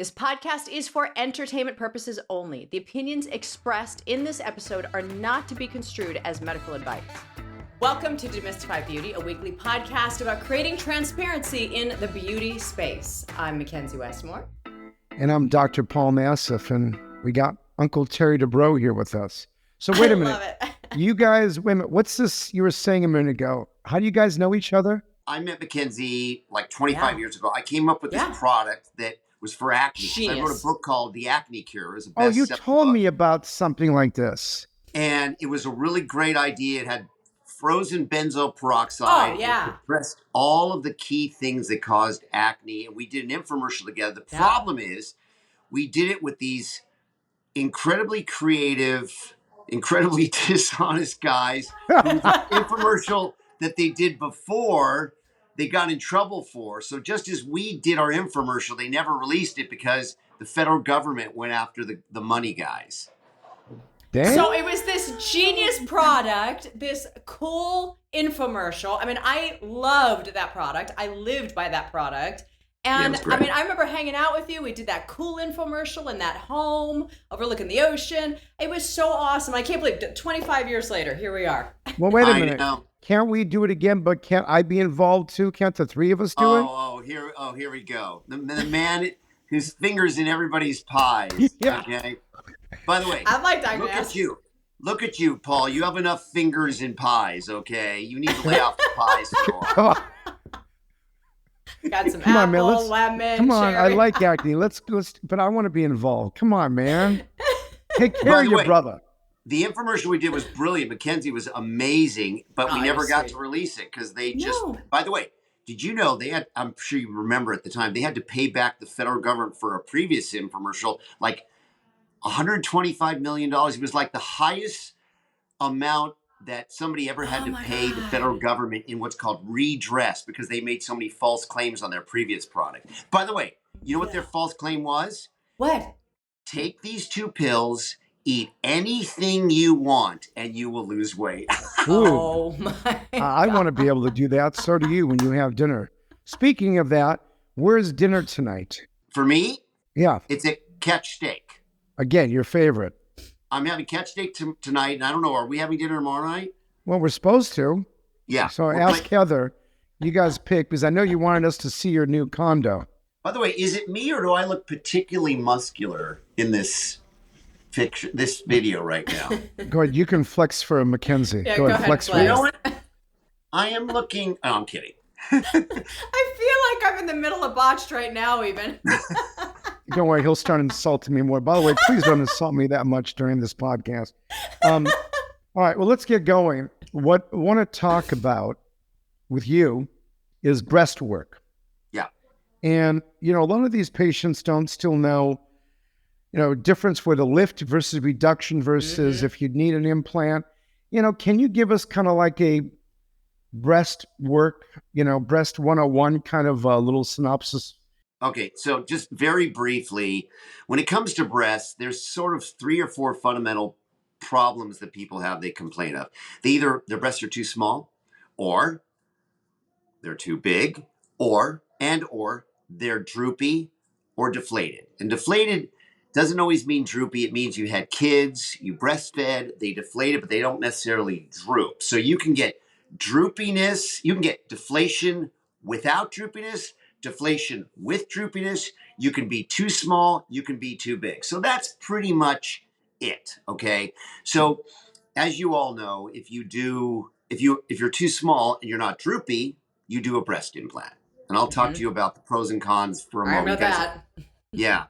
This podcast is for entertainment purposes only. The opinions expressed in this episode are not to be construed as medical advice. Welcome to Demystify Beauty, a weekly podcast about creating transparency in the beauty space. I'm McKenzie Westmore. And I'm Dr. Paul Nassif, and we got Uncle Terry Dubrow here with us. So wait a minute. Love it. You guys, wait a minute. What's this you were saying a minute ago? How do you guys know each other? I met McKenzie like 25 years ago. I came up with this product that was for acne. Genius. I wrote a book called The Acne Cure. It was a Oh, you best-selling told book. me about something like this. And it was a really great idea. It had frozen benzoyl peroxide. Oh, yeah. It addressed all of the key things that caused acne. And we did an infomercial together. The problem is we did it with these incredibly creative, incredibly dishonest guys whose infomercial that they did before they got in trouble for. So just as we did our infomercial, they never released it because the federal government went after the money guys. Dang. So it was this genius product, this cool infomercial. I mean, I loved that product. I lived by that product. And it was great. I remember hanging out with you. We did that cool infomercial in that home overlooking the ocean. It was so awesome. I can't believe 25 years later, here we are. Well, wait a I minute. know. Can't we do it again, but can't I be involved too? Can't the three of us do it? Here we go. The man whose fingers in everybody's pies. Yeah. Okay. By the way, I'd like look that. at you. Look at you, Paul. You have enough fingers in pies, okay? You need to lay off the pies for a while. Got some Come on, man, apple, lemon, Come on, I cherry. like acne. Let's, but I want to be involved. Come on, man. Take care By of the your way, brother. The infomercial we did was brilliant. McKenzie was amazing, but we Oh, never you're got sweet. to release it because they just, No. by the way, did you know they had, I'm sure you remember at the time, they had to pay back the federal government for a previous infomercial, like $125 million. It was like the highest amount that somebody ever had to my pay the God. federal government in what's called redress because they made so many false claims on their previous product. By the way, you know what their false claim was? What? Take these two pills, eat anything you want, and you will lose weight. Ooh. Oh my I want to be able to do that. So do you when you have dinner. Speaking of that, where's dinner tonight? For me, Yeah, it's a catch steak. again, your favorite. I'm having catch steak tonight, and I don't know, are we having dinner tomorrow night? Well, we're supposed to. Yeah. So We're ask playing- Heather. You guys pick because I know you wanted us to see your new condo. By the way, is it me or do I look particularly muscular in this picture, this video right now? Go ahead. You can flex for Mackenzie. Yeah, go ahead, go ahead, flex for flex. You you. know what? I am looking. Oh, I'm kidding. I feel like I'm in the middle of Botched right now even. Don't worry, he'll start insulting me more. By the way, please don't insult me that much during this podcast. All right, well, let's get going. What I want to talk about with you is breast work. Yeah. And, you know, a lot of these patients don't still know, you know, difference with a lift versus reduction versus if you need an implant. You know, can you give us kind of like a breast work, you know, breast 101 kind of a little synopsis? Okay, so just very briefly, when it comes to breasts, there's sort of 3 or 4 fundamental problems that people have they complain of. Either their breasts are too small, or they're too big, or they're droopy or deflated. And deflated doesn't always mean droopy. It means you had kids, you breastfed, they deflated, but they don't necessarily droop. So you can get droopiness, you can get deflation without droopiness, deflation with droopiness. You can be too small, you can be too big. So that's pretty much it, okay? So as you all know, if you're too small and you're not droopy, you do a breast implant. And I'll talk to you about the pros and cons for a I moment. know You guys- that. Yeah.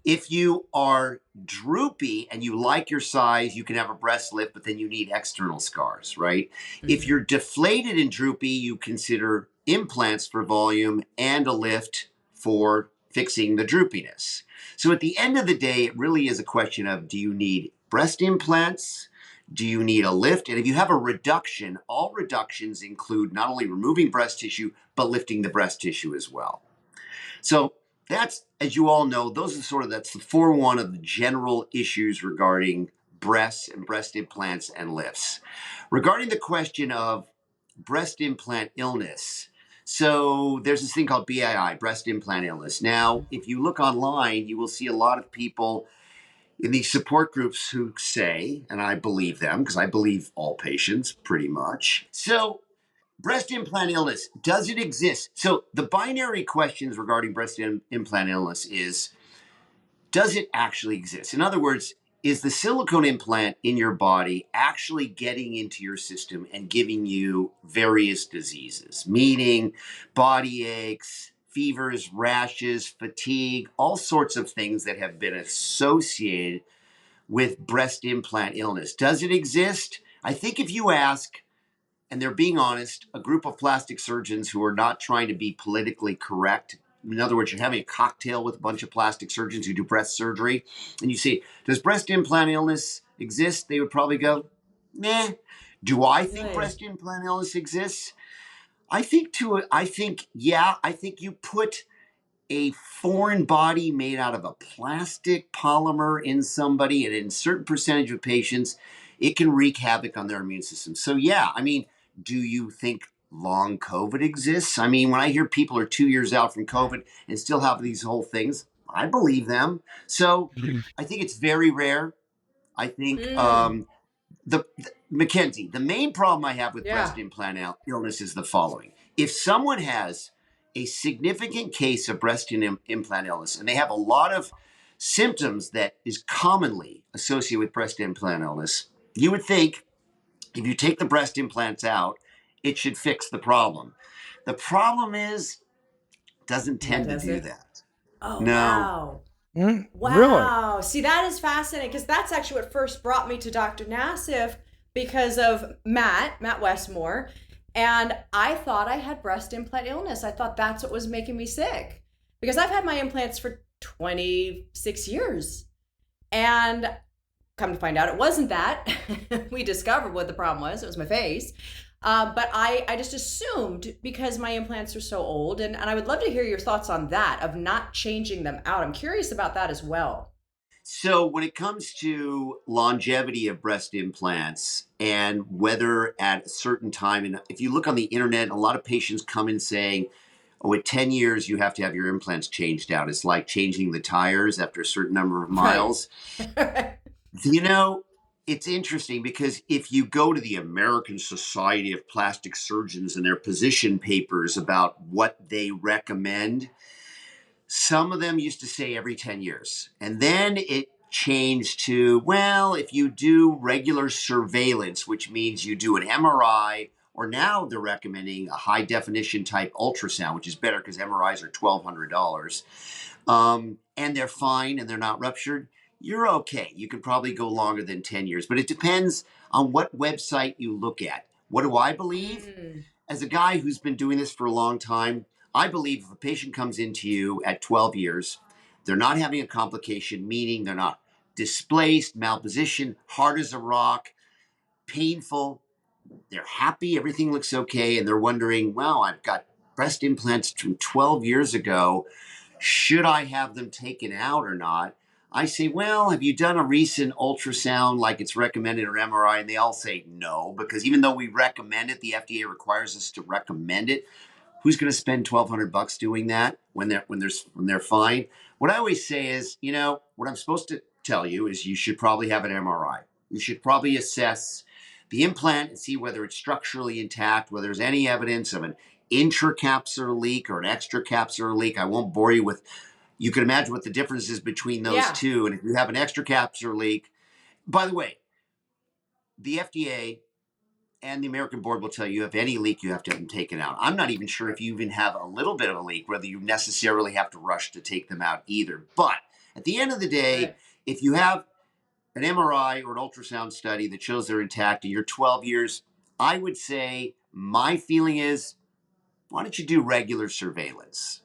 If you are droopy and you like your size, you can have a breast lift, but then you need external scars, right? If you're deflated and droopy, you consider implants for volume and a lift for fixing the droopiness. So at the end of the day, it really is a question of, do you need breast implants? Do you need a lift? And if you have a reduction, all reductions include not only removing breast tissue, but lifting the breast tissue as well. So that's, as you all know, that's the 4-1 of the general issues regarding breasts and breast implants and lifts. Regarding the question of breast implant illness, So there's this thing called BII, breast implant illness. Now, if you look online, you will see a lot of people in these support groups who say, and I believe them because I believe all patients pretty much. So breast implant illness, does it exist? So the binary questions regarding breast implant illness is, does it actually exist? In other words, is the silicone implant in your body actually getting into your system and giving you various diseases, meaning body aches, fevers, rashes, fatigue, all sorts of things that have been associated with breast implant illness? Does it exist? I think if you ask, and they're being honest, a group of plastic surgeons who are not trying to be politically correct. In other words, you're having a cocktail with a bunch of plastic surgeons who do breast surgery, and you say, does breast implant illness exist? They would probably go, nah. Do I think breast implant illness exists? I think yeah, I think you put a foreign body made out of a plastic polymer in somebody, and in a certain percentage of patients, it can wreak havoc on their immune system. So yeah, I mean, do you think long COVID exists? I mean, when I hear people are 2 years out from COVID and still have these whole things, I believe them. So I think it's very rare. I think the McKenzie, the main problem I have with breast implant illness is the following. If someone has a significant case of breast implant illness and they have a lot of symptoms that is commonly associated with breast implant illness, you would think if you take the breast implants out, it should fix the problem. The problem is, it doesn't tend to do that. Oh, No. wow. Really? Wow. See, that is fascinating because that's actually what first brought me to Dr. Nassif because of Matt Westmore. And I thought I had breast implant illness. I thought that's what was making me sick because I've had my implants for 26 years. And come to find out, it wasn't that. We discovered what the problem was. It was my face. But I just assumed because my implants are so old, and I would love to hear your thoughts on that, of not changing them out. I'm curious about that as well. So when it comes to longevity of breast implants and whether at a certain time, and if you look on the internet, a lot of patients come in saying, oh, at 10 years, you have to have your implants changed out. It's like changing the tires after a certain number of miles. Right. You know, it's interesting because if you go to the American Society of Plastic Surgeons and their position papers about what they recommend, some of them used to say every 10 years. And then it changed to, well, if you do regular surveillance, which means you do an MRI, or now they're recommending a high definition type ultrasound, which is better because MRIs are $1,200, and they're fine and they're not ruptured, you're okay. You could probably go longer than 10 years, but it depends on what website you look at. What do I believe? As a guy who's been doing this for a long time, I believe if a patient comes into you at 12 years, they're not having a complication, meaning they're not displaced, malpositioned, hard as a rock, painful, they're happy, everything looks okay, and they're wondering, wow, I've got breast implants from 12 years ago. Should I have them taken out or not? I say, well, have you done a recent ultrasound like it's recommended or MRI? And they all say no, because even though we recommend it, the FDA requires us to recommend it. Who's going to spend $1,200 doing that when they're fine? What I always say is, you know, what I'm supposed to tell you is you should probably have an MRI. You should probably assess the implant and see whether it's structurally intact, whether there's any evidence of an intracapsular leak or an extracapsular leak. I won't bore you with, you can imagine what the difference is between those two. And if you have an extracapsular leak, by the way, the FDA and the American board will tell you if any leak, you have to have them taken out. I'm not even sure if you even have a little bit of a leak, whether you necessarily have to rush to take them out either. But at the end of the day, if you have an MRI or an ultrasound study that shows they're intact and you're 12 years, I would say my feeling is, why don't you do regular surveillance?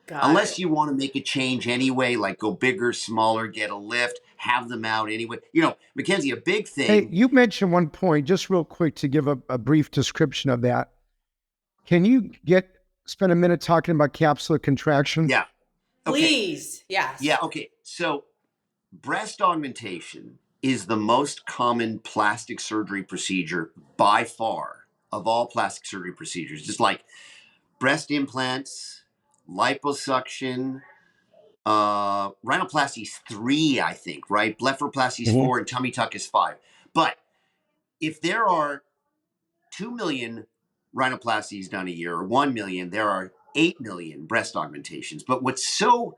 Unless you want to make a change anyway, like go bigger, smaller, get a lift, have them out anyway. You know, McKenzie, a big thing. Hey, you mentioned one point, just real quick to give a brief description of that. Can you spend a minute talking about capsular contraction? Yeah. Okay. Please. Yes. Yeah. Okay. So breast augmentation is the most common plastic surgery procedure by far of all plastic surgery procedures. Just like breast implants, liposuction, rhinoplasty is 3, I think, right? Blepharoplasty is 4, and tummy tuck is 5. But if there are 2 million rhinoplasties done a year, or 1 million, there are 8 million breast augmentations. But what's so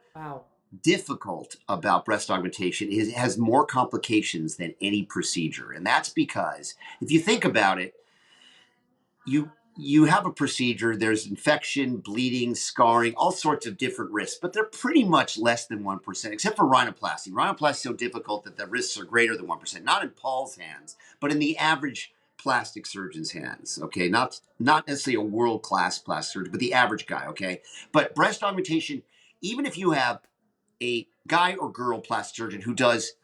difficult about breast augmentation is it has more complications than any procedure. And that's because if you think about it, you have a procedure, there's infection, bleeding, scarring, all sorts of different risks, but they're pretty much less than 1%, except for rhinoplasty. Rhinoplasty is so difficult that the risks are greater than 1%, not in Paul's hands, but in the average plastic surgeon's hands, okay? Not necessarily a world-class plastic surgeon, but the average guy, okay? But breast augmentation, even if you have a guy or girl plastic surgeon who does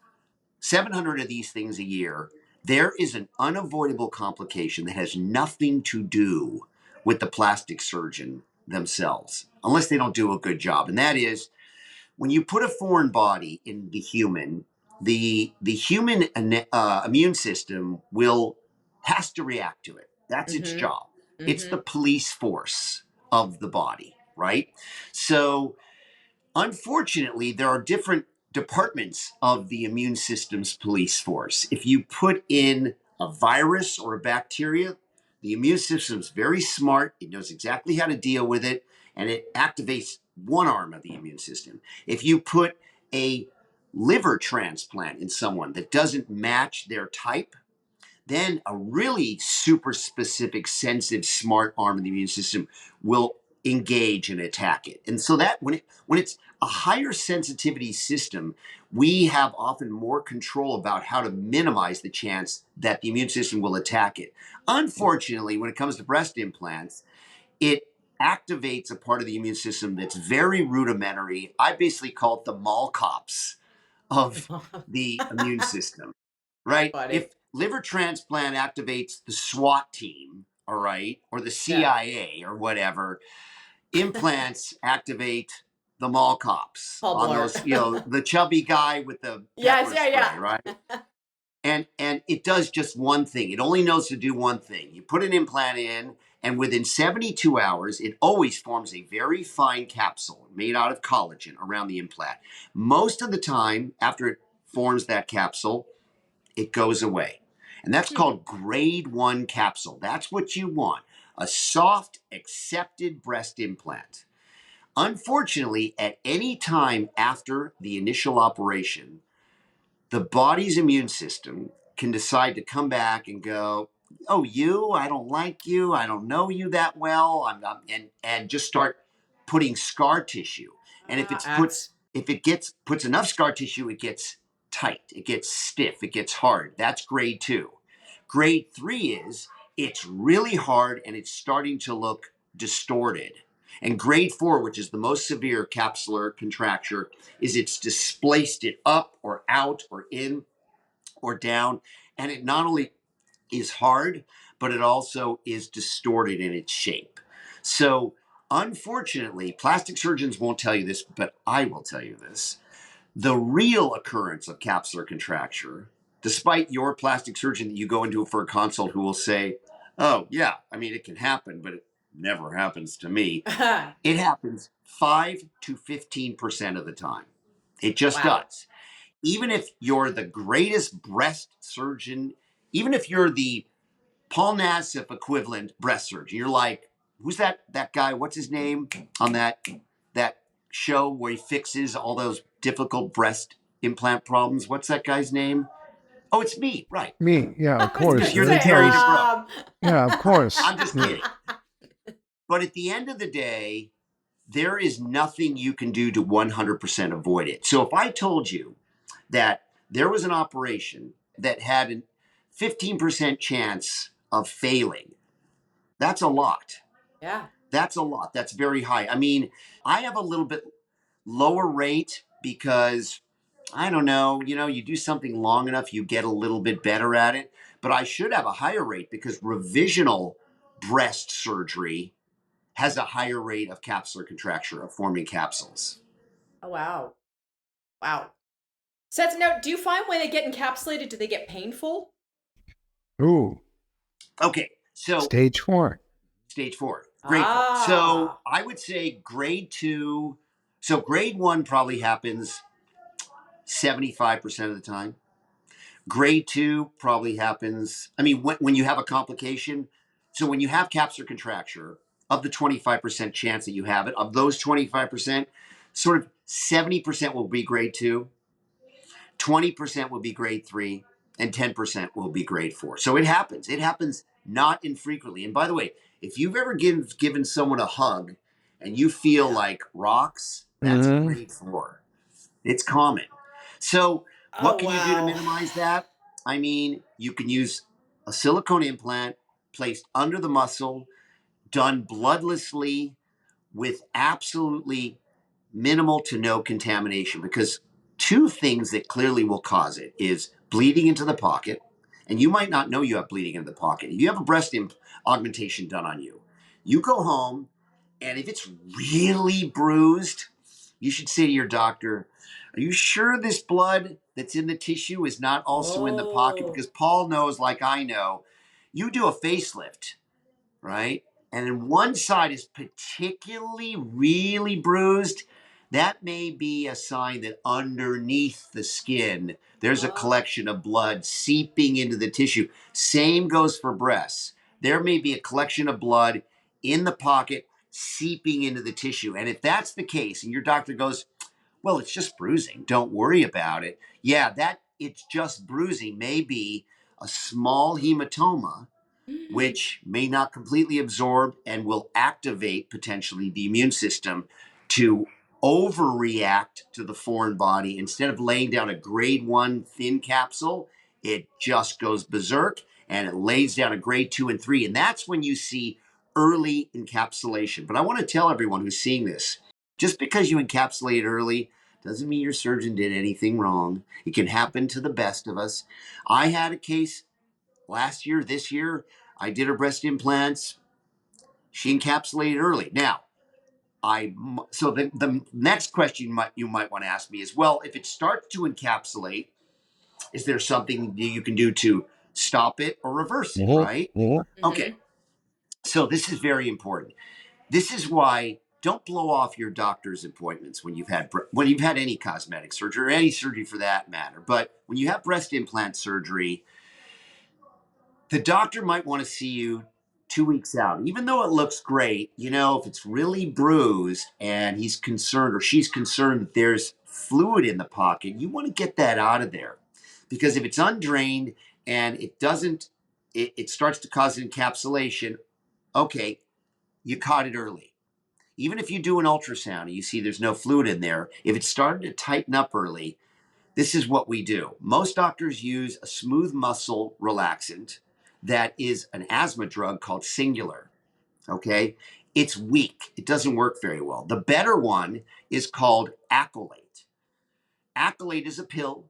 700 of these things a year, there is an unavoidable complication that has nothing to do with the plastic surgeon themselves, unless they don't do a good job. And that is, when you put a foreign body in the human, the human immune system has to react to it. That's its job. It's the police force of the body, right? So unfortunately, there are different departments of the immune system's police force. If you put in a virus or a bacteria, the immune system's very smart. It knows exactly how to deal with it, and it activates one arm of the immune system. If you put a liver transplant in someone that doesn't match their type, then a really super specific, sensitive, smart arm of the immune system will engage and attack it. And so that when it's a higher sensitivity system, we have often more control about how to minimize the chance that the immune system will attack it. Unfortunately, when it comes to breast implants, it activates a part of the immune system that's very rudimentary. I basically call it the mall cops of the immune system, right? If liver transplant activates the SWAT team, all right, or the CIA or whatever, implants activate the mall cops on those, the chubby guy with the pepper spray, right? And it does just one thing. It only knows to do one thing. You put an implant in, and within 72 hours, it always forms a very fine capsule made out of collagen around the implant. Most of the time, after it forms that capsule, it goes away. And that's called grade 1 capsule. That's what you want. A soft, accepted breast implant. Unfortunately, at any time after the initial operation, the body's immune system can decide to come back and go, oh, I don't like you, I don't know you that well, and just start putting scar tissue. And if it puts enough scar tissue, it gets tight, it gets stiff, it gets hard. That's grade 2. Grade 3 is it's really hard and it's starting to look distorted. And grade 4, which is the most severe capsular contracture, is it's displaced it up or out or in or down. And it not only is hard, but it also is distorted in its shape. So unfortunately, plastic surgeons won't tell you this, but I will tell you this. The real occurrence of capsular contracture, despite your plastic surgeon that you go into for a consult who will say, oh, yeah, I mean, it can happen, but it never happens to me. It happens 5 to 15% of the time. It just does. Even if you're the greatest breast surgeon, even if you're the Paul Nassif equivalent breast surgeon, you're like, who's that guy? What's his name on that show where he fixes all those difficult breast implant problems? What's that guy's name? Oh, it's me, right? Me, yeah, of course. Because you're the Terry Dubrow. Yeah, of course. I'm just kidding. But at the end of the day, there is nothing you can do to 100% avoid it. So if I told you that there was an operation that had a 15% chance of failing, that's a lot. Yeah. That's a lot. That's very high. I mean, I have a little bit lower rate because, I don't know, you do something long enough, you get a little bit better at it. But I should have a higher rate because revisional breast surgery has a higher rate of capsular contracture, of forming capsules. Oh, wow. Wow. So now, do you find when they get encapsulated, do they get painful? Ooh. Okay, so Stage 4. Stage 4. Great point. So Ah. I would say grade 2. So grade 1 probably happens 75% of the time. Grade 2 probably happens. I mean, when you have a complication, so when you have capsular contracture, of the 25% chance that you have it, of those 25%, sort of 70% will be grade 2, 20% will be grade 3, and 10% will be grade 4. So it happens. It happens not infrequently. And by the way, if you've ever given someone a hug and you feel like rocks, that's a Mm-hmm. grade 4. It's common. So what Oh, can you do to wow. minimize that? I mean, you can use a silicone implant placed under the muscle, done bloodlessly with absolutely minimal to no contamination, because two things that clearly will cause it is bleeding into the pocket, and you might not know you have bleeding into the pocket. If you have a breast augmentation done on you, you go home, and if it's really bruised, you should say to your doctor, are you sure this blood that's in the tissue is not also in the pocket? Oh. Because Paul knows, like I know, you do a facelift, right? And then one side is particularly really bruised, that may be a sign that underneath the skin, there's a Ah. collection of blood seeping into the tissue. Same goes for breasts. There may be a collection of blood in the pocket seeping into the tissue. And if that's the case, and your doctor goes, well, it's just bruising, don't worry about it. Yeah, that it's just bruising may be a small hematoma which may not completely absorb and will activate potentially the immune system to overreact to the foreign body. Instead of laying down a grade 1 thin capsule, it just goes berserk and it lays down a grade 2 and 3. And that's when you see early encapsulation. But I want to tell everyone who's seeing this, just because you encapsulate early doesn't mean your surgeon did anything wrong. It can happen to the best of us. I had a case last year, this year, I did her breast implants. She encapsulated early. Now, so the next question you might want to ask me is, well, if it starts to encapsulate, is there something you can do to stop it or reverse it, right? Okay. Mm-hmm. So this is very important. This is why don't blow off your doctor's appointments when you've had any cosmetic surgery or any surgery for that matter. But when you have breast implant surgery, the doctor might want to see you 2 weeks out. Even though it looks great, if it's really bruised and he's concerned or she's concerned that there's fluid in the pocket, you want to get that out of there. Because if it's undrained and it starts to cause encapsulation, okay, you caught it early. Even if you do an ultrasound and you see there's no fluid in there, if it's starting to tighten up early, this is what we do. Most doctors use a smooth muscle relaxant that is an asthma drug called Singular. Okay. It's weak. It doesn't work very well. The better one is called Accolade. Accolade is a pill.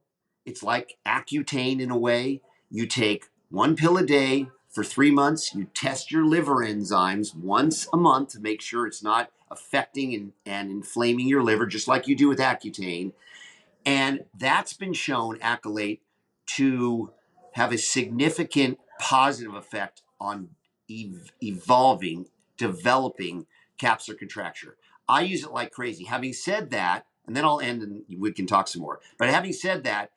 It's like Accutane in a way. You take one pill a day for 3 months. You test your liver enzymes once a month to make sure it's not affecting and inflaming your liver, just like you do with Accutane. And that's been shown, Accolade, to have a significant positive effect on developing capsular contracture. I use it like crazy. Having said that, and then I'll end and we can talk some more. But having said that,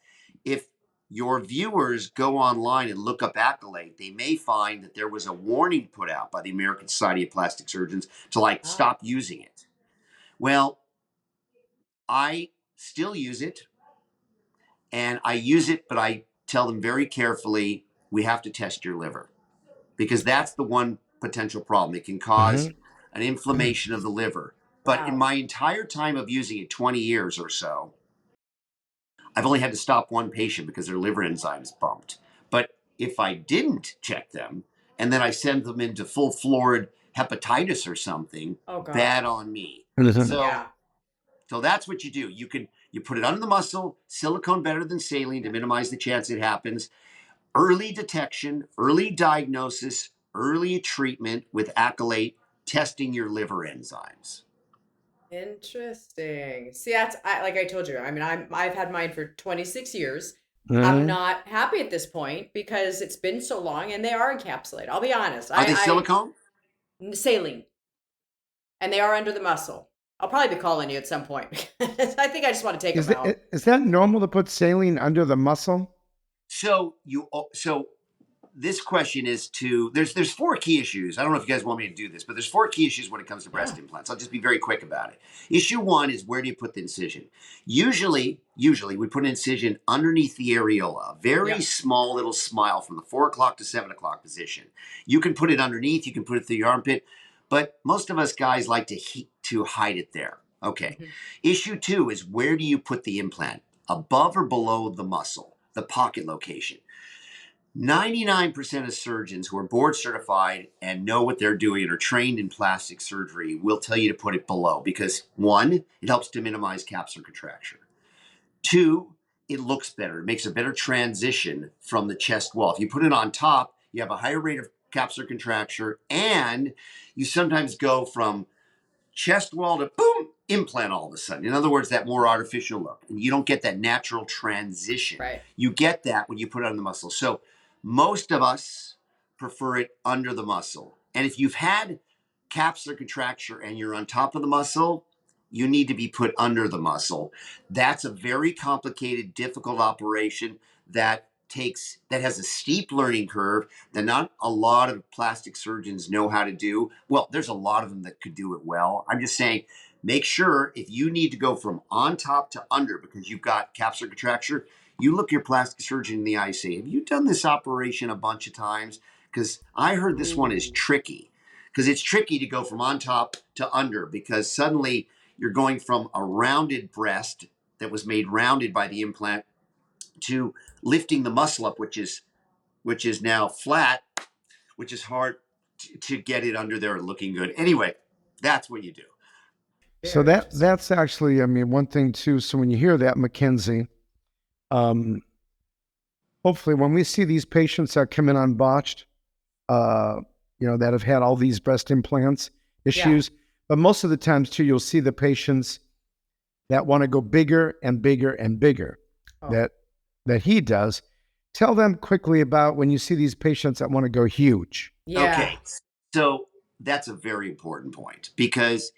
if your viewers go online and look up Accolade, they may find that there was a warning put out by the American Society of Plastic Surgeons to Ah. stop using it. Well, I still use it. And I use it, but I tell them very carefully, we have to test your liver because that's the one potential problem. It can cause an inflammation of the liver. But in Wow. my entire time of using it, 20 years or so, I've only had to stop one patient because their liver enzymes bumped. But if I didn't check them and then I send them into full florid hepatitis or something, Oh, God. bad on me. Mm-hmm. So Yeah. So that's what you do. You put it under the muscle, silicone better than saline to minimize the chance it happens. Early detection, early diagnosis, early treatment with Accolade, testing your liver enzymes. Interesting. See, like I told you. I mean, I've had mine for 26 years. I'm Mm-hmm. not happy at this point because it's been so long and they are encapsulated. I'll be honest. Are they silicone? Saline. And they are under the muscle. I'll probably be calling you at some point. I think I just want to take Is them out. is that normal to put saline under the muscle? So this question is there's four key issues. I don't know if you guys want me to do this, but there's four key issues when it comes to breast implants. I'll just be very quick about it. Issue one is, where do you put the incision? Usually we put an incision underneath the areola, very small little smile from the 4 o'clock to 7 o'clock position. You can put it underneath, you can put it through your armpit, but most of us guys like to hide it there. Okay. Issue two is, where do you put the implant? Above or below the muscle, the pocket location? 99% of surgeons who are board certified and know what they're doing and are trained in plastic surgery will tell you to put it below, because one, it helps to minimize capsular contracture. Two, it looks better. It makes a better transition from the chest wall. If you put it on top, you have a higher rate of capsular contracture, and you sometimes go from chest wall to boom, implant all of a sudden. In other words, that more artificial look. And you don't get that natural transition. Right. You get that when you put it on the muscle. So most of us prefer it under the muscle. And if you've had capsular contracture and you're on top of the muscle, you need to be put under the muscle. That's a very complicated, difficult operation that has a steep learning curve that not a lot of plastic surgeons know how to do. Well, there's a lot of them that could do it well. I'm just saying, make sure if you need to go from on top to under because you've got capsular contracture, you look your plastic surgeon in the eye and say, have you done this operation a bunch of times? Because I heard this one is tricky. Because it's tricky to go from on top to under, because suddenly you're going from a rounded breast that was made rounded by the implant to lifting the muscle up, which is now flat, which is hard to get it under there and looking good. Anyway, that's what you do. So that's actually, I mean, one thing too. So when you hear that, McKenzie, hopefully when we see these patients that come in on Botched, that have had all these breast implants issues, but most of the times too, you'll see the patients that want to go bigger and bigger and bigger. That he does. Tell them quickly about when you see these patients that want to go huge. Yeah. Okay, so that's a very important point, because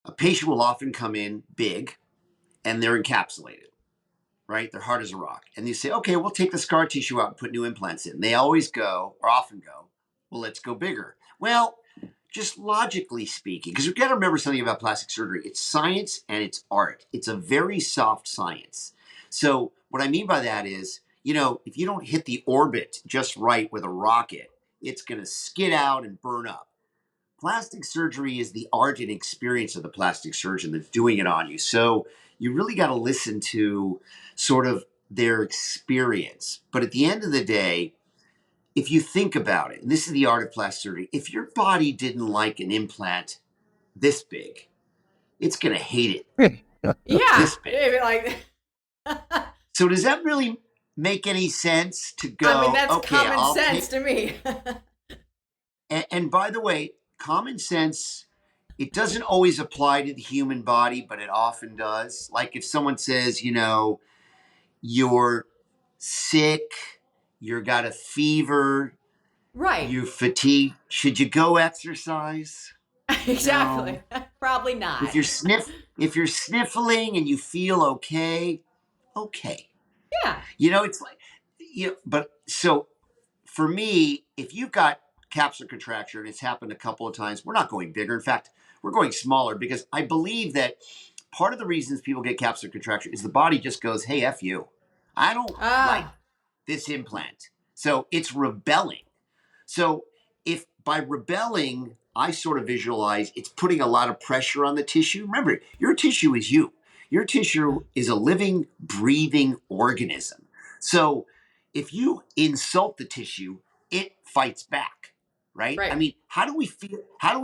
a patient will often come in big and they're encapsulated, right? They're hard as a rock. And you say, okay, we'll take the scar tissue out and put new implants in. They always go, or often go, well, let's go bigger. Well, just logically speaking, because we've got to remember something about plastic surgery. It's science and it's art. It's a very soft science. So what I mean by that is, if you don't hit the orbit just right with a rocket, it's going to skid out and burn up. Plastic surgery is the art and experience of the plastic surgeon that's doing it on you. So you really got to listen to sort of their experience. But at the end of the day, if you think about it, and this is the art of plastic surgery, if your body didn't like an implant this big, it's going to hate it. This big. So does that really make any sense to go? I mean, that's common sense to me. And by the way, common sense, it doesn't always apply to the human body, but it often does. Like if someone says, you're sick, you've got a fever, right? You're fatigued. Should you go exercise? Exactly. No. Probably not. If you're sniffling and you feel okay. Yeah. It's like, but so for me, if you've got capsular contracture and it's happened a couple of times, we're not going bigger. In fact, we're going smaller, because I believe that part of the reasons people get capsular contracture is the body just goes, hey, F you. I don't like this implant. So it's rebelling. So if by rebelling, I sort of visualize it's putting a lot of pressure on the tissue. Remember, your tissue is you. Your tissue is a living, breathing organism. So if you insult the tissue, it fights back, right? I mean, how do we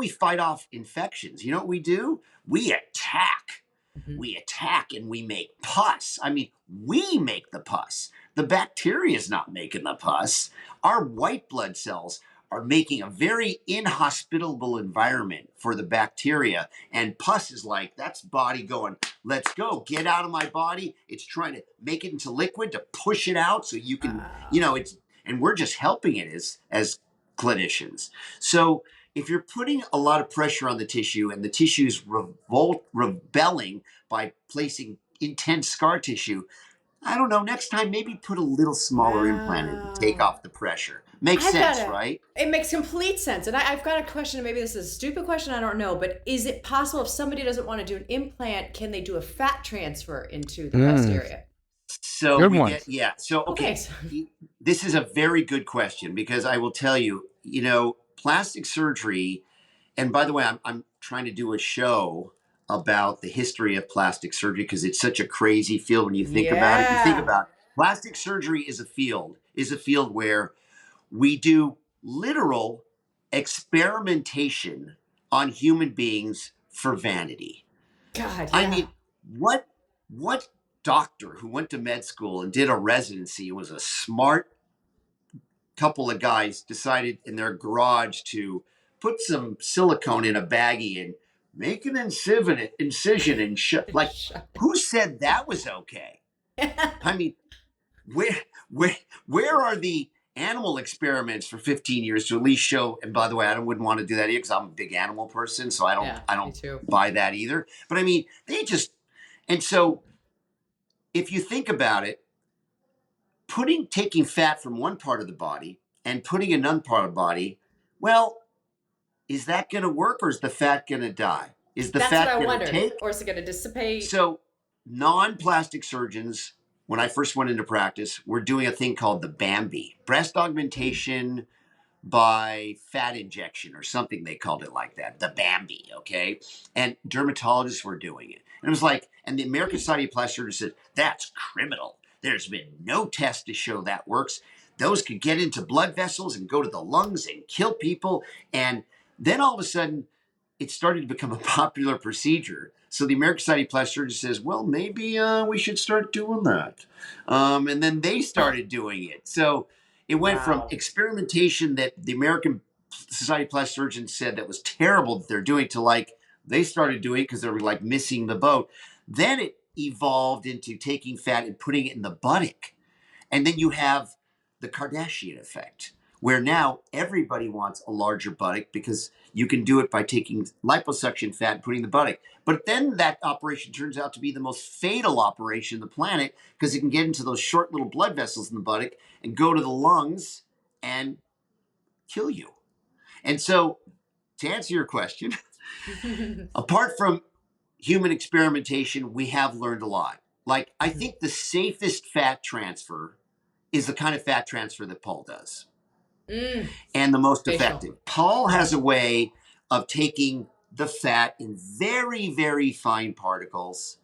fight off infections? You know what we do? We attack. Mm-hmm. We attack and we make pus. I mean, we make the pus. The bacteria is not making the pus. Our white blood cells are making a very inhospitable environment for the bacteria. And pus is like, that's body going, let's go, get out of my body. It's trying to make it into liquid to push it out so you can, and we're just helping it as clinicians. So, if you're putting a lot of pressure on the tissue and the tissue's rebelling by placing intense scar tissue, I don't know, next time maybe put a little smaller implant in to take Wow. off the pressure. Makes sense, right? It makes complete sense. And I've got a question. Maybe this is a stupid question. I don't know. But is it possible if somebody doesn't want to do an implant, can they do a fat transfer into the breast area? So Good we one. get, yeah. So, okay. Okay. This is a very good question because I will tell you, plastic surgery, and by the way, I'm trying to do a show about the history of plastic surgery because it's such a crazy field when you think about it. You think about plastic surgery is a field where we do literal experimentation on human beings for vanity. God, I yeah. mean, what doctor who went to med school and did a residency and was a smart couple of guys decided in their garage to put some silicone in a baggie and make an incision and like who said that was okay? I mean, where are the animal experiments for 15 years to at least show? And by the way, I wouldn't want to do that either because I'm a big animal person, so I don't buy that either. But I mean, and so if you think about it, taking fat from one part of the body and putting another part of the body, well, is that going to work or is the fat going to die? Is the fat going to take? Or is it going to dissipate? So non-plastic surgeons, when I first went into practice, were doing a thing called the Bambi, breast augmentation by fat injection or something. They called it like that, the Bambi, okay? And dermatologists were doing it. And it was like, and the American Society of Plastic Surgeons said, that's criminal. There's been no test to show that works. Those could get into blood vessels and go to the lungs and kill people. And then all of a sudden, it started to become a popular procedure. So the American Society of Plastic Surgeons says, well, maybe we should start doing that. And then they started doing it. So it went from experimentation that the American Society of Plastic Surgeons said that was terrible that they're doing to like, they started doing it because they were like missing the boat. Then it evolved into taking fat and putting it in the buttock. And then you have the Kardashian effect, where now everybody wants a larger buttock because you can do it by taking liposuction fat and putting the buttock. But then that operation turns out to be the most fatal operation on the planet because it can get into those short little blood vessels in the buttock and go to the lungs and kill you. And so to answer your question, apart from human experimentation, we have learned a lot. Like, I think the safest fat transfer is the kind of fat transfer that Paul does. And the most effective. Paul has a way of taking the fat in very, very fine particles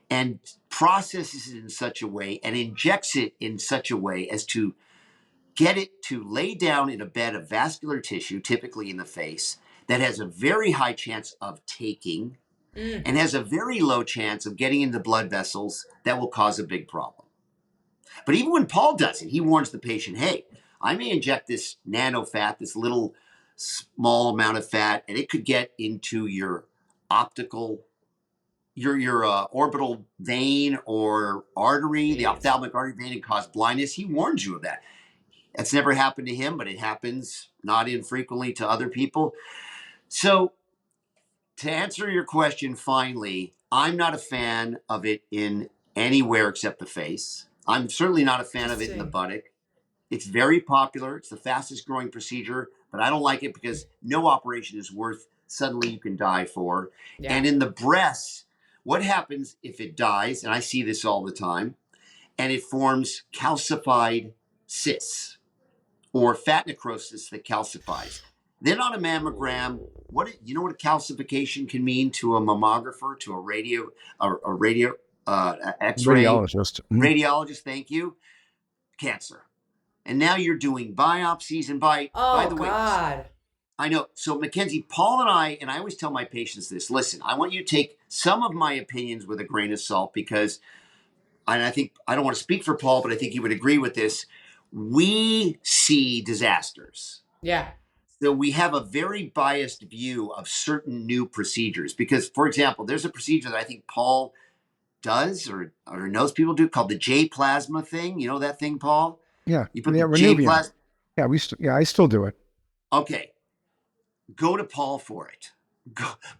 and processes it in such a way and injects it in such a way as to get it to lay down in a bed of vascular tissue, typically in the face, that has a very high chance of taking and has a very low chance of getting into blood vessels that will cause a big problem. But even when Paul does it, he warns the patient, hey, I may inject this nano fat, this little small amount of fat, and it could get into your orbital vein or artery, the ophthalmic artery vein, and cause blindness. He warns you of that. That's never happened to him, but it happens not infrequently to other people. So to answer your question, finally, I'm not a fan of it in anywhere except the face. I'm certainly not a fan of it in the buttock. It's very popular. It's the fastest growing procedure, but I don't like it because no operation is worth suddenly you can die for. Yeah. And in the breast, what happens if it dies, and I see this all the time, and it forms calcified cysts or fat necrosis that calcifies. Then on a mammogram, you know what a calcification can mean to a mammographer, to a radio X-ray radiologist. Thank you. Cancer. And now you're doing biopsies and by the way, I know. So McKenzie, Paul and I always tell my patients this, listen, I want you to take some of my opinions with a grain of salt because, and I think, I don't want to speak for Paul, but I think he would agree with this. We see disasters. Yeah. So we have a very biased view of certain new procedures because, for example, there's a procedure that I think Paul does or knows people do called the J plasma thing. You know that thing, Paul? Yeah. You put the J plasma. Yeah, I still do it. Okay. go to Paul for it.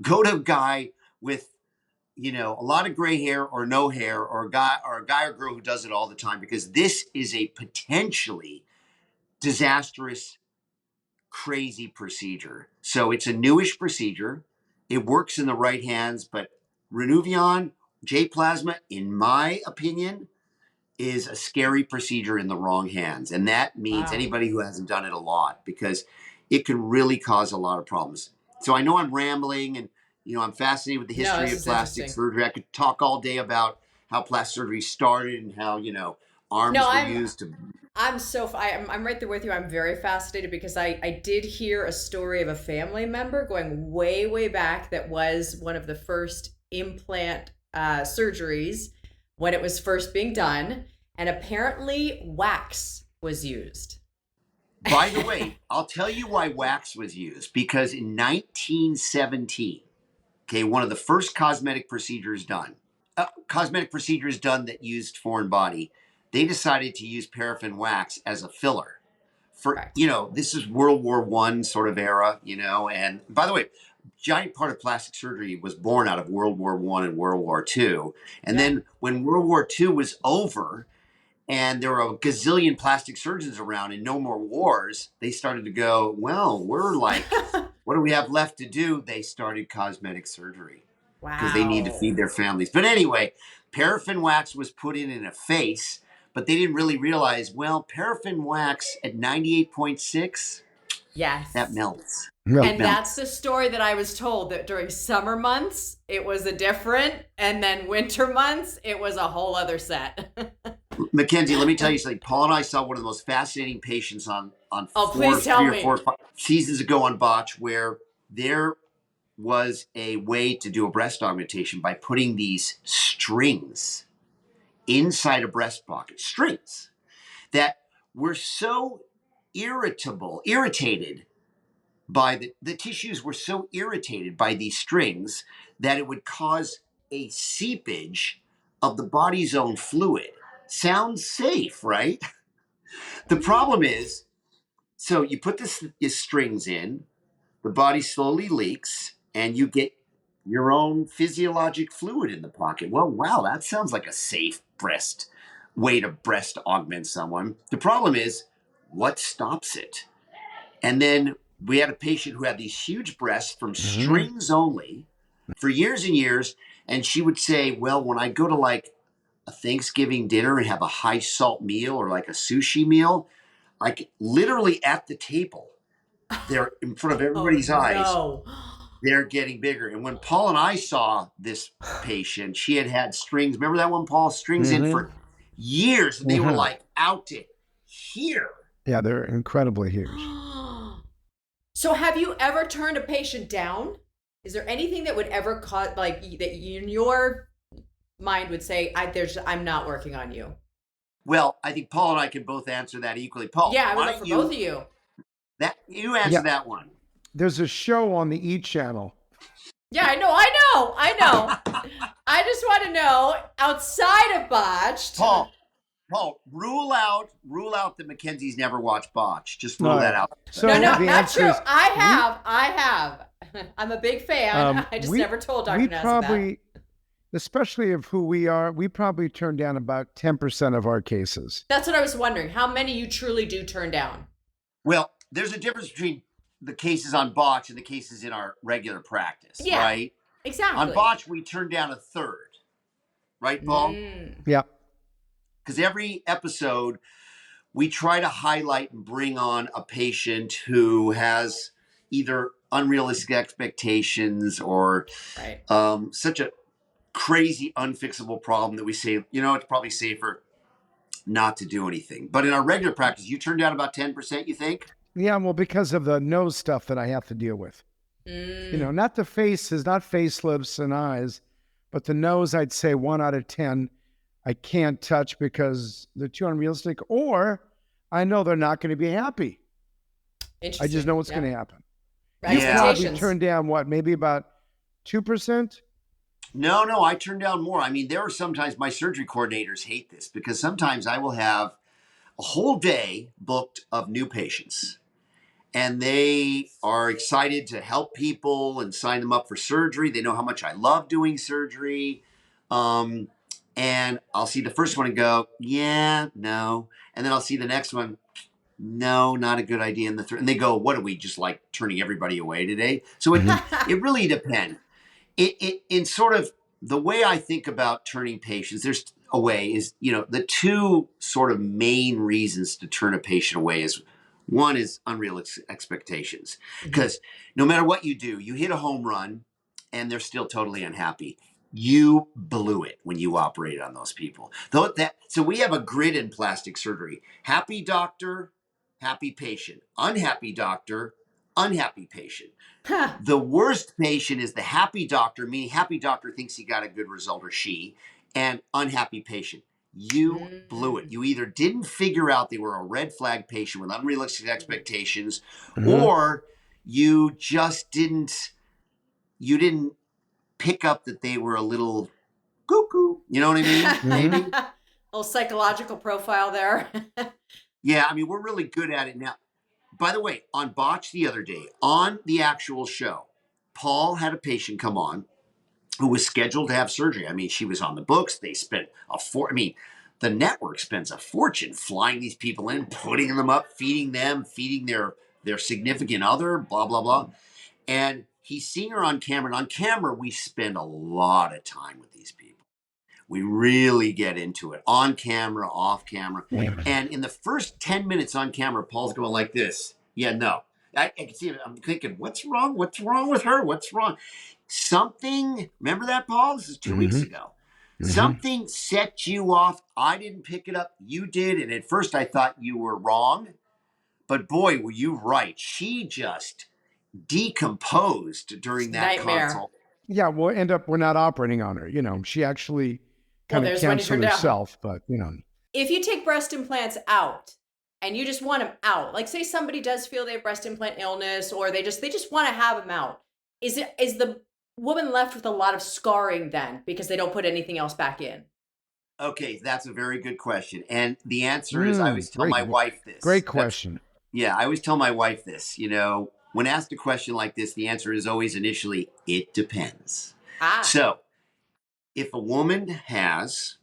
Go to a guy with, a lot of gray hair or no hair, or a guy or girl who does it all the time, because this is a potentially disastrous, crazy procedure. So it's a newish procedure. It works in the right hands, but Renuvion, J-plasma, in my opinion, is a scary procedure in the wrong hands. And that means anybody who hasn't done it a lot, because it can really cause a lot of problems. So I know I'm rambling, and, I'm fascinated with the history of plastic surgery. I could talk all day about how plastic surgery started and how, arms were used to... I'm right there with you. I'm very fascinated because I did hear a story of a family member going way, way back that was one of the first implant surgeries when it was first being done, and apparently wax was used. By the way, I'll tell you why wax was used, because in 1917, one of the first cosmetic procedures done that used foreign body, they decided to use paraffin wax as a filler. This is World War I sort of era, and by the way, giant part of plastic surgery was born out of World War I and World War II. And then when World War II was over and there were a gazillion plastic surgeons around and no more wars, they started to go, well, we're like, what do we have left to do? They started cosmetic surgery. Wow. Because they need to feed their families. But anyway, paraffin wax was put in a face, but they didn't really realize, well, paraffin wax at 98.6, that melts. And that's the story that I was told, that during summer months, it was a different, and then winter months, it was a whole other set. McKenzie, let me tell you something. Paul and I saw one of the most fascinating patients on 3 or 4 seasons ago on Botched, where there was a way to do a breast augmentation by putting these strings inside a breast pocket. Strings that were so irritated by the tissues were so irritated by these strings that it would cause a seepage of the body's own fluid. Sounds safe, right? The problem is, so you put these strings in, the body slowly leaks, and you get your own physiologic fluid in the pocket. Well, wow, that sounds like a safe way to breast augment someone. The problem is, what stops it? And then we had a patient who had these huge breasts from strings only for years and years. And she would say, well, when I go to like a Thanksgiving dinner and have a high salt meal or like a sushi meal, like literally at the table, they're in front of everybody's eyes. They're getting bigger. And when Paul and I saw this patient, she had strings. Remember that one, Paul? Strings in for years. And they were like out to here. Yeah, they're incredibly huge. So have you ever turned a patient down? Is there anything that would ever cause, like, that you, in your mind would say, I'm not working on you? Well, I think Paul and I can both answer that equally. Paul, yeah, I would love for both of you. You answer that one. There's a show on the E! channel. Yeah, I know. I just want to know, outside of Botched. Paul, rule out that McKenzie's never watched Botched. Just rule that out. So no, not true. I have. I'm a big fan. I just never told Dr. Nassif that. Especially of who we are, we probably turn down about 10% of our cases. That's what I was wondering. How many you truly do turn down? Well, there's a difference between the cases on Botched and the cases in our regular practice, right? Exactly. On Botched, we turn down a third, right, Paul? Yeah. Because every episode, we try to highlight and bring on a patient who has either unrealistic expectations or such a crazy, unfixable problem that we say, it's probably safer not to do anything. But in our regular practice, you turn down about 10%, you think? Yeah, well, because of the nose stuff that I have to deal with. Not the faces, not facelifts and eyes, but the nose, I'd say 1 out of 10, I can't touch because they're too unrealistic, or I know they're not going to be happy. I just know what's going to happen. You probably turn down maybe about 2%? No, I turn down more. I mean, there are sometimes my surgery coordinators hate this because sometimes I will have a whole day booked of new patients. and they are excited to help people and sign them up for surgery. They know how much I love doing surgery. And I'll see the first one and go, yeah, no. And then I'll see the next one, no, not a good idea. And they go, what are we just like turning everybody away today? So it really depends. In sort of the way I think about turning patients, there's a way is, the two sort of main reasons to turn a patient away is one is unrealistic expectations. Because no matter what you do, you hit a home run and they're still totally unhappy. You blew it when you operated on those people. So we have a grid in plastic surgery. Happy doctor, happy patient. Unhappy doctor, unhappy patient. The worst patient is the happy doctor, meaning happy doctor thinks he got a good result, or she, and unhappy patient. You blew it. You either didn't figure out they were a red flag patient with unrealistic expectations, or you just didn't pick up that they were a little cuckoo. You know what I mean? Maybe. Little psychological profile there. Yeah, I mean, we're really good at it now. By the way, on Botched the other day, on the actual show, Paul had a patient come on who was scheduled to have surgery. I mean, she was on the books. They spent the network spends a fortune flying these people in, putting them up, feeding their significant other, blah, blah, blah. And he's seeing her on camera. And on camera, we spend a lot of time with these people. We really get into it on camera, off camera. And in the first 10 minutes on camera, Paul's going like this. Yeah, no. I can see it. I'm thinking, what's wrong? What's wrong with her? What's wrong? Something, remember that, Paul? This is 2 weeks ago. Something set you off. I didn't pick it up. You did. And at first I thought you were wrong. But boy, were you right. She just decomposed during that consult. Yeah, we're not operating on her. She actually kind of canceled herself, but If you take breast implants out and you just want them out, like say somebody does feel they have breast implant illness, or they just want to have them out, is the woman left with a lot of scarring then because they don't put anything else back in? Okay, that's a very good question. And the answer is I always tell my wife this. Great question. I always tell my wife this, when asked a question like this, the answer is always initially, it depends. So if a woman has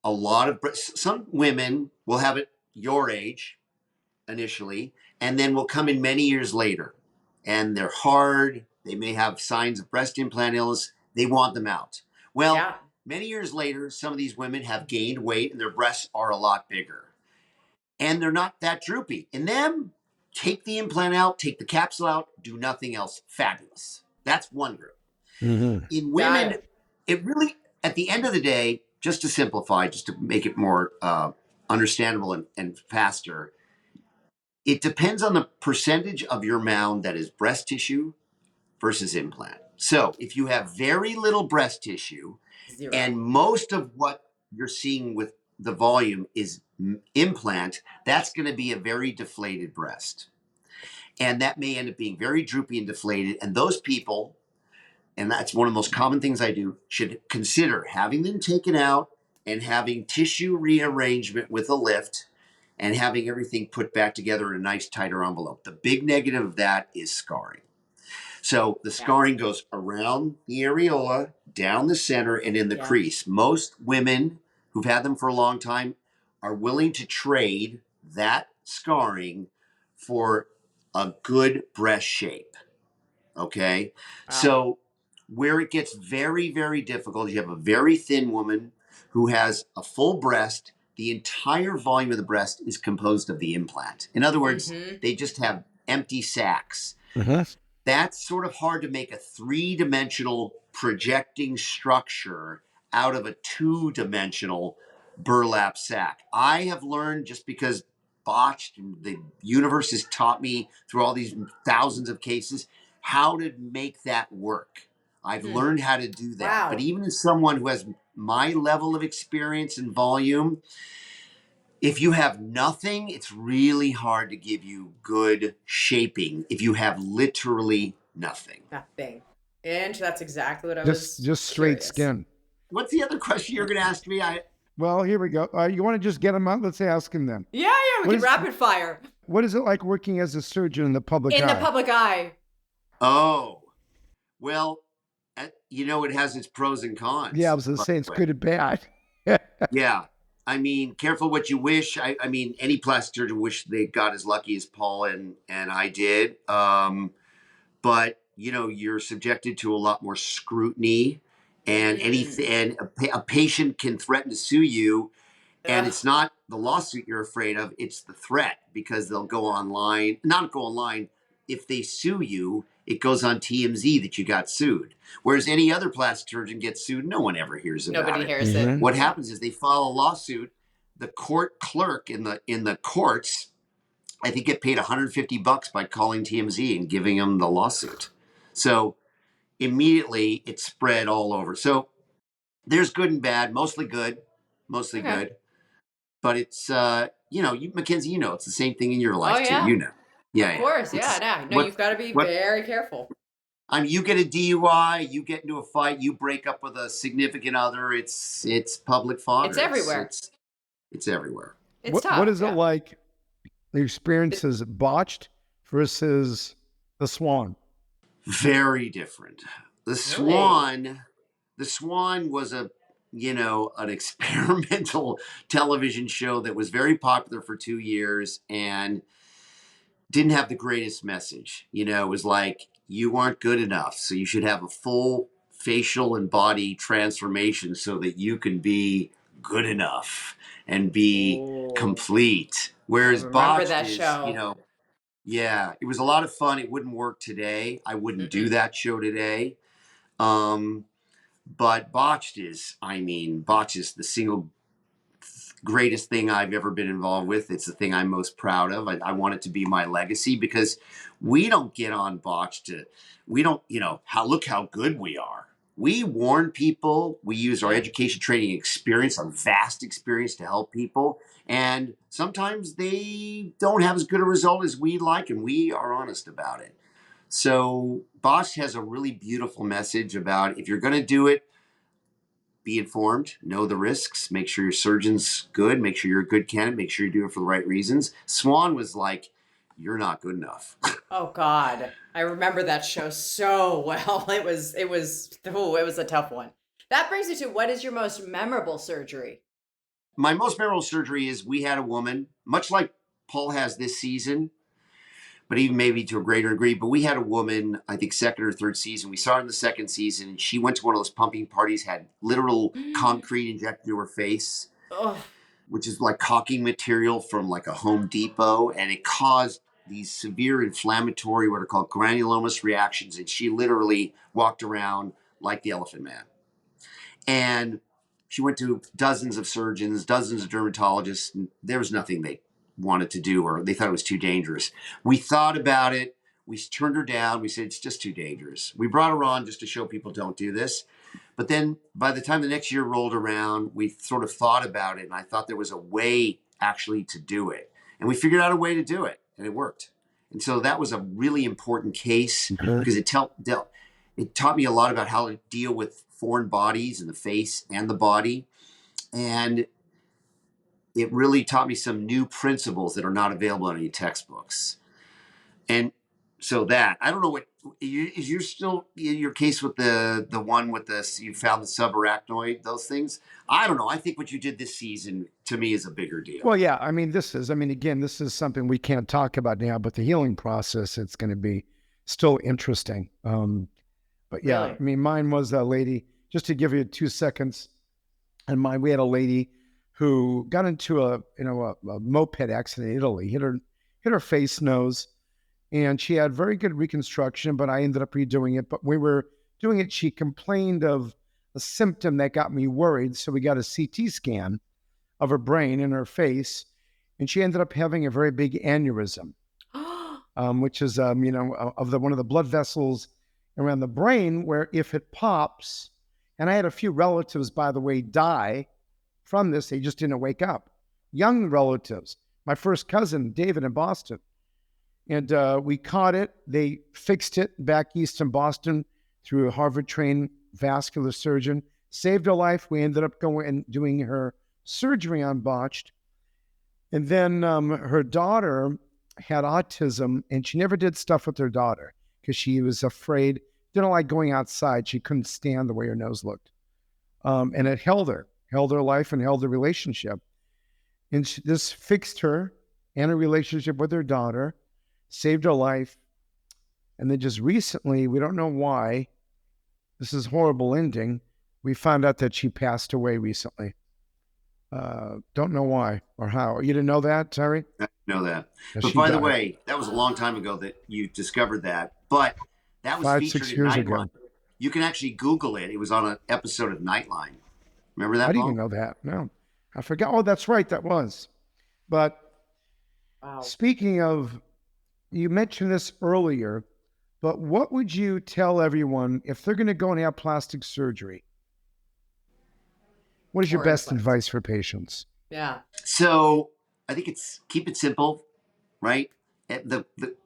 a lot of breast, some women will have it your age initially, and then will come in many years later. And they're hard. They may have signs of breast implant illness. They want them out. Well, many years later, some of these women have gained weight and their breasts are a lot bigger. And they're not that droopy. In them, take the implant out, take the capsule out, do nothing else. Fabulous. That's one group. In women, it really, at the end of the day, just to simplify, just to make it more understandable and faster, it depends on the percentage of your mound that is breast tissue versus implant. So if you have very little breast tissue, and most of what you're seeing with the volume is implant, that's going to be a very deflated breast. And that may end up being very droopy and deflated. And those people, and that's one of the most common things I do, should consider having them taken out and having tissue rearrangement with a lift and having everything put back together in a nice tighter envelope. The big negative of that is scarring. So the scarring goes around the areola, down the center, and in the crease. Most women who've had them for a long time are willing to trade that scarring for a good breast shape. Okay? So where it gets very, very difficult, you have a very thin woman who has a full breast. The entire volume of the breast is composed of the implant. In other words, they just have empty sacs. That's sort of hard to make a three-dimensional projecting structure out of a two-dimensional burlap sac. I have learned, just because Botched and the universe has taught me through all these thousands of cases, how to make that work. I've learned how to do that. But even as someone who has my level of experience and volume, if you have nothing, it's really hard to give you good shaping if you have literally nothing. Nothing. And that's exactly what I was just straight skin. What's the other question you're going to ask me? Well, here we go. You want to just get them out? Let's ask him then. Yeah, we can rapid fire. What is it like working as a surgeon in the public In eye? the public eye. Oh, well, it has its pros and cons. Yeah, I was going to by say the it's way. good and bad. Yeah. I mean, careful what you wish. I mean, any plastic surgeon wish they got as lucky as Paul and I did. But you're subjected to a lot more scrutiny, and a patient can threaten to sue you, and Ugh. it's not the lawsuit you're afraid of, it's the threat, because they'll go online, not go online. If they sue you, it goes on TMZ that you got sued. Whereas any other plastic surgeon gets sued, no one ever hears about Nobody it. hears it. What happens is they file a lawsuit. The court clerk in the courts, I think, get paid $150 by calling TMZ and giving them the lawsuit. So immediately it's spread all over. So there's good and bad, mostly good, mostly Okay. good. But it's McKenzie, it's the same thing in your life yeah. too. Yeah, Of course, yeah. No, you've got to be very careful. I mean, you get a DUI, you get into a fight, you break up with a significant other. It's public fodder. It's everywhere. It's everywhere. It's tough. What is it like? The experience is Botched versus the Swan. Very different. The Swan was an experimental television show that was very popular for 2 years and didn't have the greatest message. It was like, you aren't good enough, so you should have a full facial and body transformation so that you can be good enough and be complete. Whereas Botched that is, show. Yeah, it was a lot of fun. It wouldn't work today. I wouldn't do that show today. But Botched is the single greatest thing I've ever been involved with. It's the thing I'm most proud of. I want it to be my legacy, because we don't get on Botched look how good we are. We warn people. We use our education, training, experience, our vast experience to help people. And sometimes they don't have as good a result as we'd like, and we are honest about it. So Botched has a really beautiful message about, if you're going to do it, be informed, know the risks, make sure your surgeon's good, make sure you're a good candidate, make sure you do it for the right reasons. Swan was like, you're not good enough. Oh God. I remember that show so well. It was a tough one. That brings me to, what is your most memorable surgery? My most memorable surgery is, we had a woman, much like Paul has this season, but even maybe to a greater degree. But we had a woman, I think second or third season. We saw her in the second season, and she went to one of those pumping parties, had literal concrete injected into her face, which is like caulking material from like a Home Depot, and it caused these severe inflammatory, what are called granulomatous reactions, and she literally walked around like the Elephant Man. And she went to dozens of surgeons, dozens of dermatologists, and there was nothing they wanted to do, or they thought it was too dangerous. We thought about it. We turned her down. We said, it's just too dangerous. We brought her on just to show people don't do this. But then by the time the next year rolled around, we sort of thought about it, and I thought there was a way actually to do it. And we figured out a way to do it, and it worked. And so that was a really important case, because it taught me a lot about how to deal with foreign bodies in the face and the body. And it really taught me some new principles that are not available in any textbooks. And so that, I don't know what, is your case with the one with you found the subarachnoid, those things? I don't know. I think what you did this season, to me, is a bigger deal. Well, yeah. Again, this is something we can't talk about now, but the healing process, it's going to be still interesting. But yeah, Really? mine was a lady, just to give you 2 seconds. And we had a lady who got into a moped accident in Italy, hit her face, nose, and she had very good reconstruction, but I ended up redoing it. But we were doing it, she complained of a symptom that got me worried. So we got a CT scan of her brain and her face, and she ended up having a very big aneurysm, which is, one of the blood vessels around the brain, where if it pops, and I had a few relatives, by the way, die from this. They just didn't wake up. Young relatives. My first cousin, David, in Boston. And we caught it. They fixed it back east in Boston through a Harvard-trained vascular surgeon. Saved her life. We ended up going and doing her surgery on Botched. And then her daughter had autism, and she never did stuff with her daughter because she was afraid, didn't like going outside. She couldn't stand the way her nose looked. And it held her life and held the relationship. And this fixed her and a relationship with her daughter, saved her life. And then just recently, we don't know why, this is a horrible ending, we found out that she passed away recently. Don't know why or how. You didn't know that, Terry? I know that. Yeah, but she by the died. way, that was a long time ago that you discovered that. But that was 5-6 featured in years Nightline. ago. You can actually Google it. It was on an episode of Nightline. Remember that, I didn't Paul? even know that. No, I forgot. Oh, that's right. That was. But Wow. speaking of, you mentioned this earlier, but what would you tell everyone if they're going to go and have plastic surgery? What is your Or best implants. advice for patients? Yeah. So I think it's keep it simple, right? The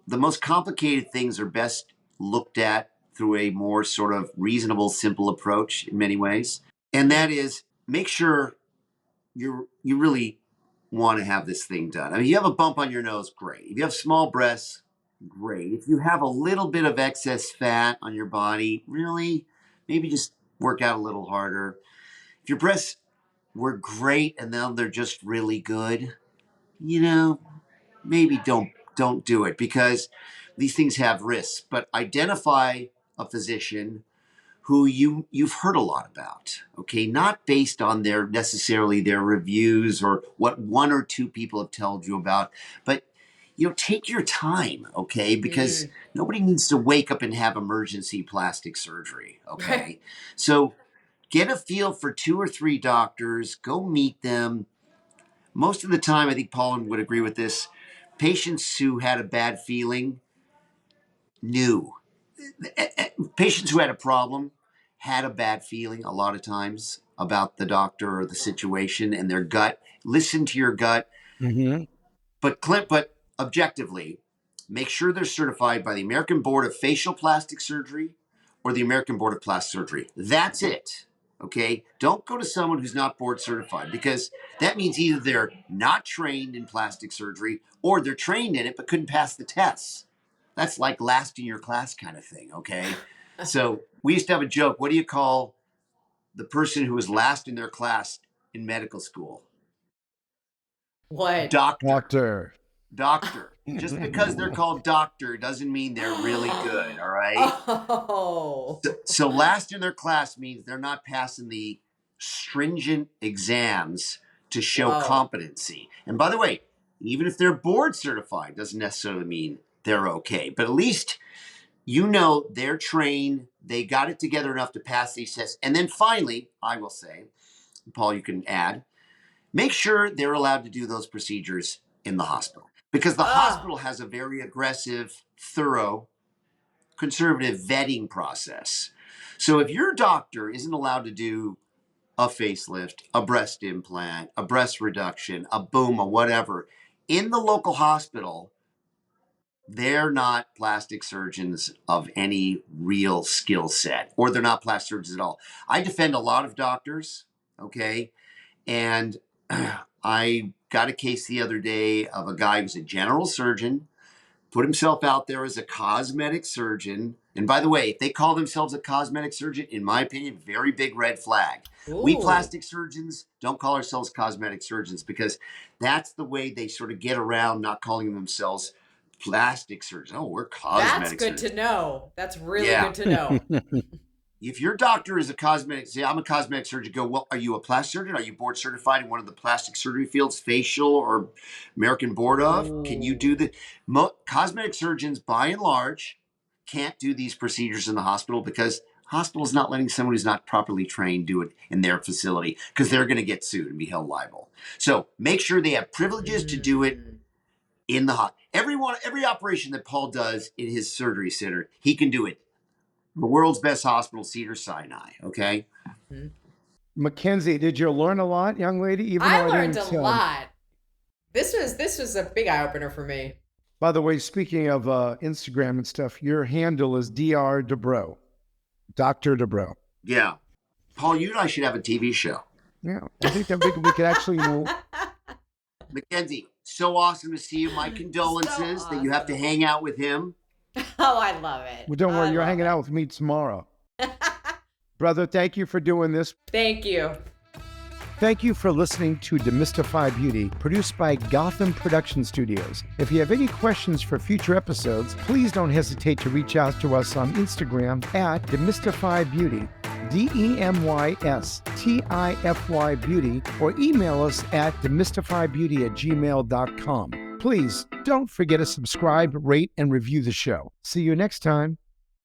most complicated things are best looked at through a more sort of reasonable, simple approach in many ways. And that is make sure you really want to have this thing done. I mean, you have a bump on your nose, great. If you have small breasts, great. If you have a little bit of excess fat on your body, really, maybe just work out a little harder. If your breasts were great and now they're just really good, maybe don't do it because these things have risks. But identify a physician who you've heard a lot about, okay? Not based on necessarily their reviews or what one or two people have told you about, but take your time, okay? Because nobody needs to wake up and have emergency plastic surgery, okay? So get a feel for 2 or 3 doctors, go meet them. Most of the time, I think Paul would agree with this, patients who had a bad feeling knew. Patients who had a problem had a bad feeling a lot of times about the doctor or the situation and their gut. Listen to your gut. Mm-hmm. But objectively, make sure they're certified by the American Board of Facial Plastic Surgery or the American Board of Plastic Surgery. That's it. Okay? Don't go to someone who's not board certified because that means either they're not trained in plastic surgery or they're trained in it but couldn't pass the tests. That's like last in your class kind of thing, okay? So we used to have a joke. What do you call the person who was last in their class in medical school? What? Doctor. Just because they're called doctor doesn't mean they're really good, all right? Oh. So last in their class means they're not passing the stringent exams to show competency. And by the way, even if they're board certified, doesn't necessarily mean they're okay. But at least they're trained, they got it together enough to pass these tests. And then finally, I will say, Paul, you can add, make sure they're allowed to do those procedures in the hospital. Because the hospital has a very aggressive, thorough, conservative vetting process. So if your doctor isn't allowed to do a facelift, a breast implant, a breast reduction, a boom, or whatever, in the local hospital, they're not plastic surgeons of any real skill set, or they're not plastic surgeons at all. I defend a lot of doctors, okay? And I got a case the other day of a guy who's a general surgeon, put himself out there as a cosmetic surgeon. And by the way, if they call themselves a cosmetic surgeon, in my opinion, very big red flag. Ooh. We plastic surgeons don't call ourselves cosmetic surgeons because that's the way they sort of get around not calling themselves plastic surgeons. Oh, we're cosmetic surgeons. That's good to know. That's really good to know. If your doctor is a cosmetic, say, I'm a cosmetic surgeon, go, well, are you a plastic surgeon? Are you board certified in one of the plastic surgery fields, facial or American Board of? Ooh. Can you do the cosmetic surgeons, by and large, can't do these procedures in the hospital because hospital is not letting someone who's not properly trained do it in their facility because they're going to get sued and be held liable. So make sure they have privileges to do it in the hospital. Every operation that Paul does in his surgery center, he can do it. The world's best hospital, Cedars-Sinai, okay? McKenzie, did you learn a lot, young lady? Even I though learned didn't, a lot. This was a big eye-opener for me. By the way, speaking of Instagram and stuff, your handle is Dr. Dubrow. Dr. Dubrow. Yeah. Paul, you and I should have a TV show. Yeah, I think that we could actually, McKenzie, So awesome to see you. My condolences that you have to hang out with him. Oh, I love it. Well, don't worry, you're hanging out with me tomorrow. Brother, thank you for doing this. Thank you. Thank you for listening to Demystify Beauty, produced by Gotham Production Studios. If you have any questions for future episodes, please don't hesitate to reach out to us on Instagram at Demystify Beauty, DEMYSTIFY Beauty, or email us at demystifybeauty@gmail.com. Please don't forget to subscribe, rate, and review the show. See you next time.